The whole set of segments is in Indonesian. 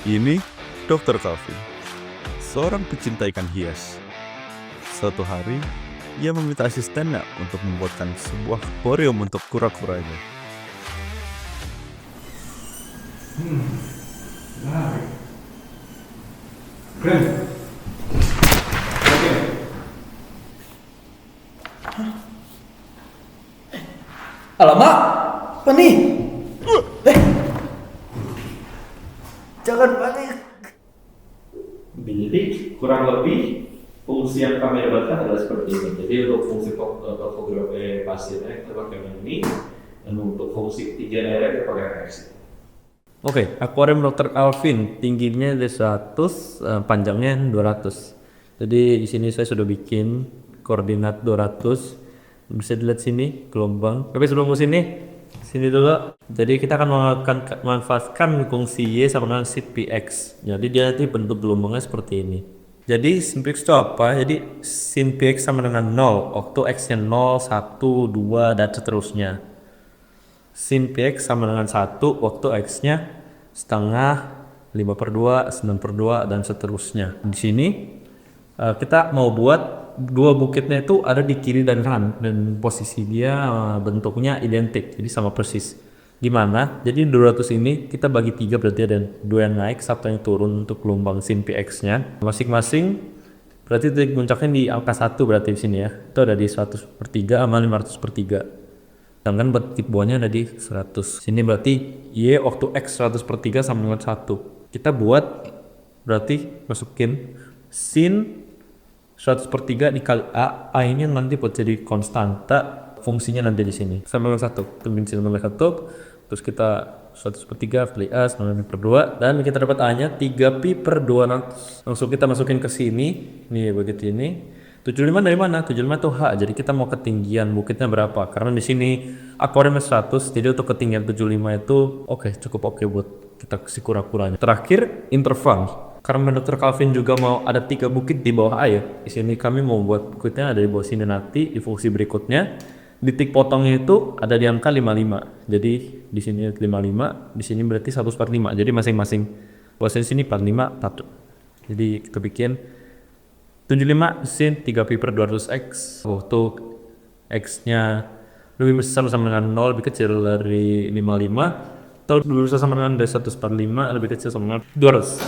Ini Dr. Calvin, seorang pecinta ikan hias. Suatu hari, ia meminta asistennya untuk membuatkan sebuah akuarium untuk kura-kuranya. Menarik. Keren. Oke. Alamak, apa nih? Jangan panik. Jadi kurang lebih fungsi yang kami dapatkan adalah seperti ini. Jadi untuk fungsi topografi pasirnya kita pakai yang ini, dan untuk fungsi ketiga daerah kita pakai reaksi. Oke, akuarium Dr. Calvin tingginya dari 100, panjangnya 200. Jadi di sini saya sudah bikin koordinat 200. Bisa dilihat sini gelombang. Tapi sebelum ke sini dulu. Jadi kita akan memanfaatkan fungsi Y sama dengan sin px. Jadi dia nanti bentuk gelombangnya seperti ini. Jadi sin px itu apa? Jadi sin px sama dengan 0, waktu x-nya 0, 1, 2, dan seterusnya. Sin px sama dengan 1, waktu x-nya setengah, 5/2, 9/2, dan seterusnya. Di sini kita mau buat dua bukitnya itu ada di kiri dan kanan, dan posisi dia bentuknya identik, jadi sama persis. Gimana? Jadi 200 ini kita bagi 3, berarti ada 2 yang naik, 1 yang turun untuk gelombang sin px nya masing-masing. Berarti titik puncaknya di angka 1, berarti di sini ya. Itu ada di 100/3 sama 500/3. Sedangkan titik bawahnya ada di 100. Sini berarti Y waktu X 100/3 sama dengan 1. Kita buat berarti masukin sin 100/3 dikali A ini nanti buat jadi konstanta fungsinya nanti di sini. Sama dengan 1. Tungguin sini nomor 1. Terus kita 100/3 kali A sama dengan per 2. Dan kita dapat A-nya 3pi/200. Langsung kita masukin ke sini. Nih begitu ini. 75 dari mana? 75 itu H. Jadi kita mau ketinggian bukitnya berapa? Karena di sini akuariumnya 100, jadi untuk ketinggian 75 itu cukup oke buat kita kasih kura-kuranya. Terakhir interval. Karena Dr. Calvin juga mau ada 3 bukit di bawah air. Di sini kami mau buat bukitnya ada di bawah sini nanti di fungsi berikutnya. Titik potongnya itu ada di angka 55. Jadi di sini 55, di sini berarti 1/5. Jadi masing-masing posisi sini 45 1. Jadi kita bikin 75 sin 3pi/200x. Untuk x-nya lebih besar sama dengan 0, lebih kecil dari 55. Atau lebih besar sama dengan dari 1/5, lebih kecil sama dengan 200.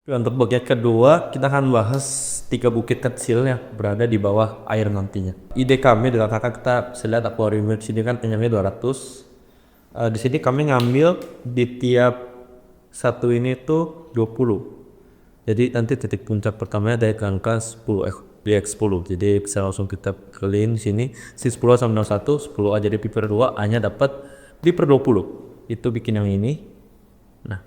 Untuk bagian kedua, kita akan bahas 3 bukit kecil yang berada di bawah air nantinya. Ide kami adalah kita bisa lihat akuarium di sini kan panjangnya 200. Di sini kami ngambil di tiap satu ini tuh 20. Jadi nanti titik puncak pertamanya dari angka 10 di X10. Jadi bisa langsung kita kaliin di sini. Si 10 sama dengan 1, 10 A jadi pi/2, A-nya dapat pi/20. Itu bikin yang ini. Nah,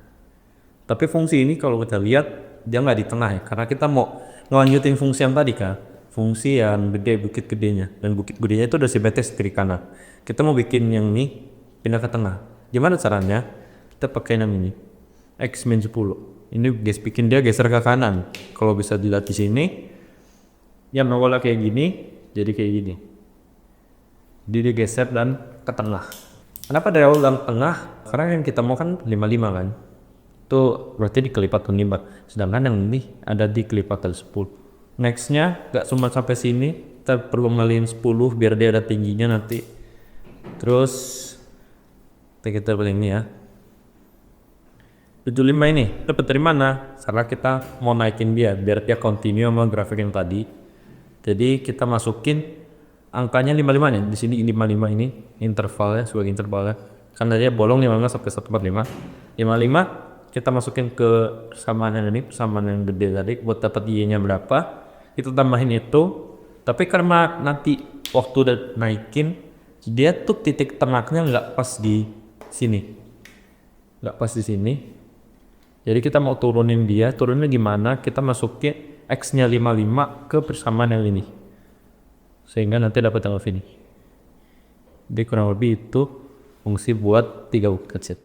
tapi fungsi ini kalau kita lihat dia nggak di tengah ya, karena kita mau ngelanjutin fungsi yang tadi kan, fungsi yang gede, bukit gedenya, dan bukit gedenya itu udah simetris kiri kanan. Kita mau bikin yang ini pindah ke tengah. Gimana caranya? Kita pakai yang ini X-10. Ini bikin dia geser ke kanan. Kalau bisa dilihat di sini, yang awalnya kayak gini, jadi kayak gini. Jadi dia geser dan ke tengah. Kenapa dari awal dan tengah? Karena yang kita mau kan 55 kan. Itu berarti dikelipat 5. Sedangkan yang ini ada di kelipatan 10. Nextnya gak cuma sampai sini, kita perlu ngalihin 10 biar dia ada tingginya nanti. Terus kita pilih ini ya. 75 ini dapat dari mana? Karena kita mau naikin dia biar dia continue sama grafik yang tadi. Jadi kita masukin angkanya 55 nih. Di sini 55 ini intervalnya sebagai intervalnya. Karena dia bolong 15 sampai 1/45. 55 kita masukin ke persamaan yang ini, persamaan yang gede tadi buat dapat Y-nya berapa. Kita tambahin itu. Tapi karena nanti waktu udah naikin, dia tuh titik tengahnya nggak pas di sini. Nggak pas di sini. Jadi kita mau turunin dia, turunnya gimana? Kita masukin X-nya 55 ke persamaan yang ini. Sehingga nanti dapat yang ini. Jadi kurang lebih itu fungsi buat 3 bukit kecil.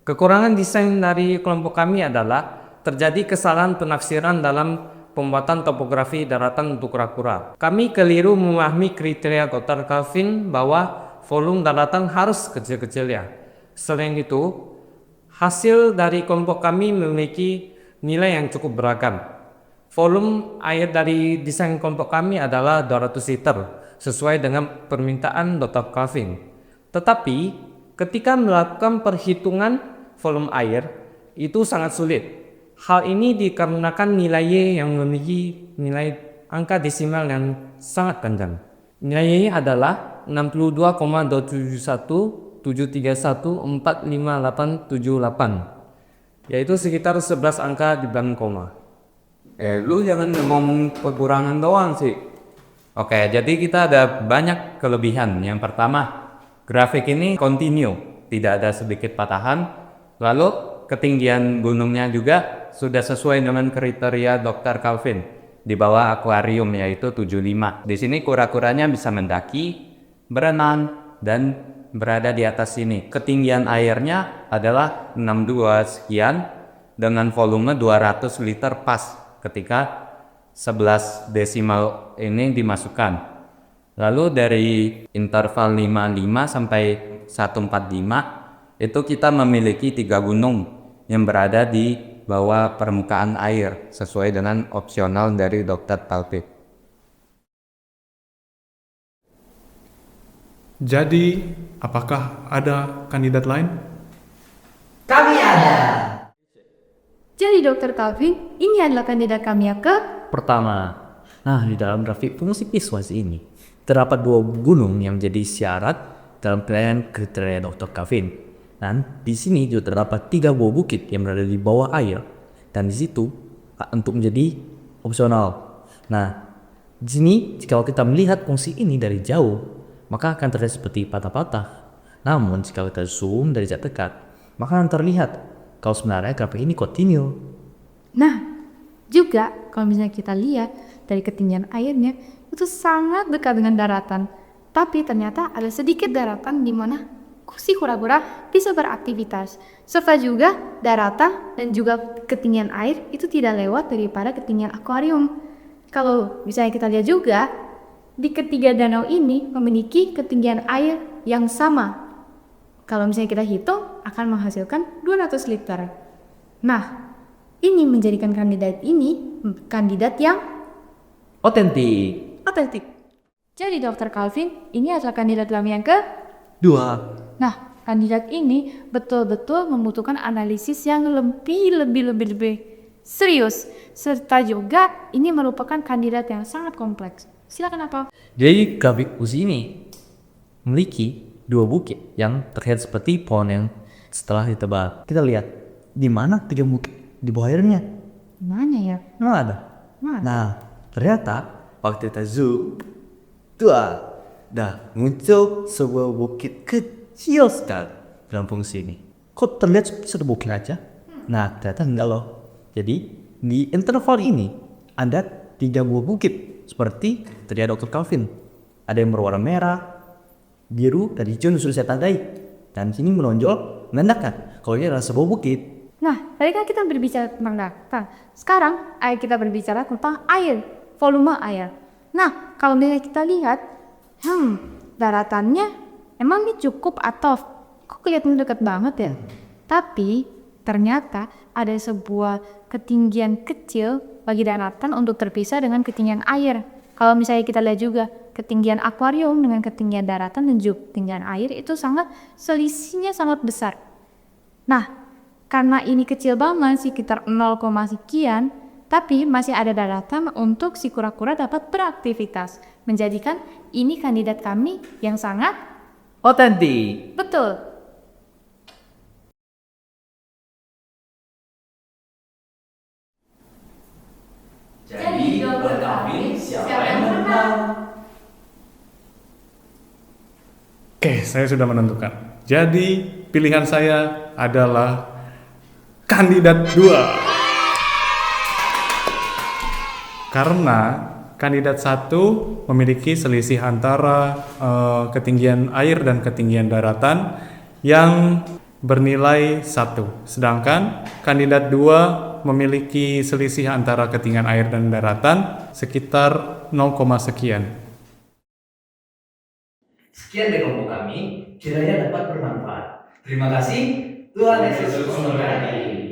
Kekurangan desain dari kelompok kami adalah terjadi kesalahan penafsiran dalam pembuatan topografi daratan untuk kura-kura. Kami keliru memahami kriteria Dr. Calvin bahwa volume daratan harus kecil-kecil ya. Selain itu, Hasil dari kelompok kami memiliki nilai yang cukup beragam. Volume air dari desain kelompok kami adalah 200 liter, sesuai dengan permintaan Dr. Calvin. Tetapi, ketika melakukan perhitungan volume air, itu sangat sulit. Hal ini dikarenakan nilai Y yang memiliki nilai angka desimal yang sangat panjang. Nilai Y adalah 62,27173145878, yaitu sekitar 11 angka di belakang koma. Lu jangan ngomong kekurangan doang sih. Oke, jadi kita ada banyak kelebihan. Yang pertama, grafik ini kontinu, tidak ada sedikit patahan. Lalu ketinggian gunungnya juga sudah sesuai dengan kriteria Dr. Calvin, di bawah akuarium, yaitu 75. Di sini kura-kuranya bisa mendaki, berenang, dan berada di atas sini. Ketinggian airnya adalah 62 sekian dengan volume 200 liter pas ketika 11 desimal ini dimasukkan. Lalu dari interval 55 sampai 145 itu kita memiliki 3 gunung yang berada di bawah permukaan air sesuai dengan opsional dari Dr. Calvin. Jadi, apakah ada kandidat lain? Jadi Dr. Calvin, ini adalah kandidat kami yang Pertama, di dalam grafik fungsi piecewise ini terdapat 2 gunung yang menjadi syarat dalam penilaian kriteria Dr. Calvin. Dan di sini juga terdapat 3 buah bukit yang berada di bawah air, dan di situ untuk menjadi opsional. Nah, di sini jika kita melihat fungsi ini dari jauh, maka akan terlihat seperti patah-patah. Namun jika kita zoom dari jarak dekat, maka akan terlihat kalau sebenarnya grafik ini kontinu. Nah, juga kalau misalnya kita lihat dari ketinggian airnya itu sangat dekat dengan daratan. Tapi ternyata ada sedikit daratan di mana si kura-kura bisa beraktivitas. Serta juga daratan dan juga ketinggian air itu tidak lewat daripada ketinggian akuarium. Kalau misalnya kita lihat juga, di ketiga danau ini memiliki ketinggian air yang sama. Kalau misalnya kita hitung, akan menghasilkan 200 liter. Nah, ini menjadikan kandidat ini kandidat yang Otentik. otentik. Jadi Dr. Calvin, ini adalah kandidat kami yang 2. Nah, kandidat ini betul-betul membutuhkan analisis yang lebih serius. Serta juga ini merupakan kandidat yang sangat kompleks. Silakan apa? Jadi grafik fungsi ini memiliki 2 bukit yang terlihat seperti pohon yang setelah ditebal. Kita lihat di mana 3 bukit di bawah airnya. Mana ya? Memang ada. Mana? Nah, ternyata waktu kita zoom, dah muncul sebuah bukit kecil sekali dalam fungsi ini. Kok terlihat seperti satu bukit aja? Nah, ternyata enggak loh. Jadi di interval ini ada 3 buah bukit seperti tadi Dr. Calvin. Ada yang berwarna merah, biru, dan hijau sudah saya tandai. Dan sini menonjol menandakan kalau ini adalah sebuah bukit. Nah, tadi kan kita berbicara tentang daratan. Sekarang kita berbicara tentang air, volume air. Nah, kalau misalnya kita lihat, daratannya emang ini cukup atau kok kelihatannya dekat banget ya? Tapi ternyata ada sebuah ketinggian kecil bagi daratan untuk terpisah dengan ketinggian air. Kalau misalnya kita lihat juga ketinggian akuarium dengan ketinggian daratan dan juga ketinggian air itu selisihnya sangat besar. Nah, karena ini kecil banget sekitar 0, sekian, tapi masih ada daratan untuk si kura-kura dapat beraktivitas, menjadikan ini kandidat kami yang sangat Otentik. betul. Jadi Dr. Calvin siapa yang menang? Oke, saya sudah menentukan. Jadi, pilihan saya adalah kandidat 2. Karena kandidat 1 memiliki selisih antara ketinggian air dan ketinggian daratan yang bernilai 1. Sedangkan kandidat 2 memiliki selisih antara ketinggian air dan daratan sekitar 0, sekian. Sekian dari kelompok kami, kiranya dapat bermanfaat. Terima kasih, Tuhan Yesus memberkati.